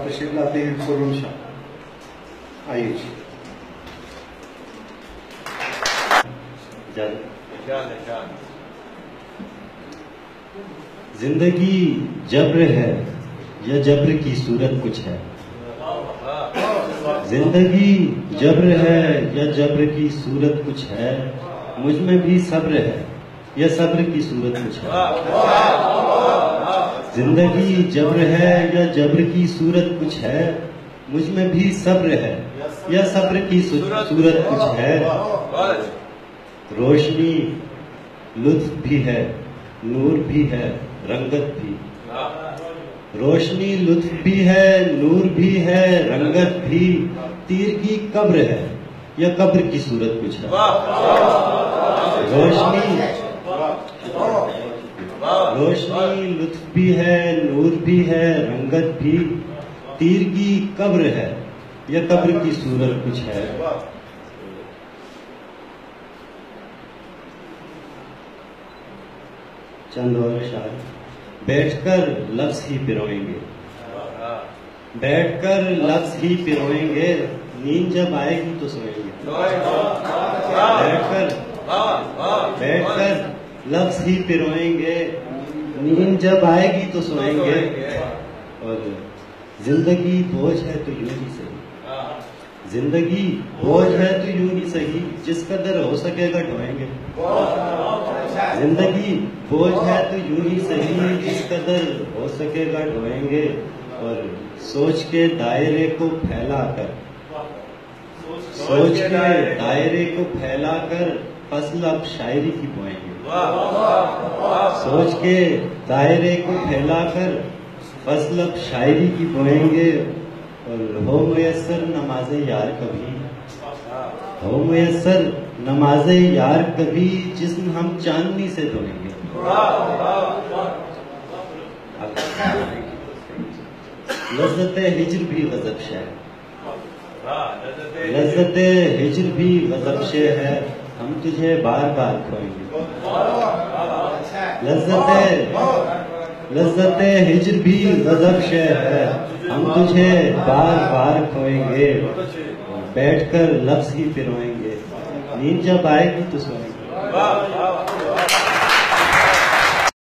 تشریف لاتے ہیں خرم شاہ. آئیے جی. زندگی جبر ہے یا جبر کی صورت کچھ ہے. زندگی جبر ہے یا جبر کی صورت کچھ ہے. مجھ میں بھی صبر ہے یا صبر کی صورت کچھ ہے. زندگی جبر ہے یا جبر کی صورت کچھ ہے. مجھ میں بھی صبر ہے یا صبر کی صورت کچھ ہے. روشنی لطف بھی ہے، نور بھی ہے، رنگت بھی. روشنی لطف بھی ہے، نور بھی ہے، رنگت بھی. تیر کی قبر ہے یا قبر کی صورت کچھ ہے. روشنی لطف بھی ہے، نور بھی ہے، رنگت بھی. تیر کی قبر ہے یا قبر کی صورت کچھ ہے. چند اور اشعار. بیٹھ کر لفظ ہی پروئیں گے، بیٹھ کر لفظ ہی پروئیں گے. نیند جب آئے گی تو سوئیں گے. بیٹھ کر لفظ ہی پروئیں گے. نیند جب آئے گی تو سوئیں گے. اور زندگی بوجھ ہے تو یوں ہی صحیح. زندگی بوجھ ہے تو یوں ہی صحیح. جس قدر ہو سکے گا ڈھوئیں گے. زندگی بوجھ ہے تو یوں ہی صحیح. جس قدر ہو سکے گا ڈھوئیں گے. اور سوچ کے دائرے کو پھیلا کر، سوچ کے دائرے کو پھیلا کر فصل اب شاعری کی بوئیں گے. سوچ کے دائرے کو پھیلا کر فصل اب شاعری کی بوئیں گے. اور ہو میسر نماز یار کبھی، ہو میسر نماز یار کبھی. جسم ہم چاندنی سے دھوئیں گے. لذت ہجر بھی غضب شے، لذت ہجر بھی غضب شے ہے. ہم تجھے بار بار کھوئیں گے. لذت ہجر بھی غضب شے ہے. ہم تجھے بار بار کھوئیں گے. بیٹھ کر لفظ ہی پروئیں گے. نیند جب آئے گی تو سوئیں گے.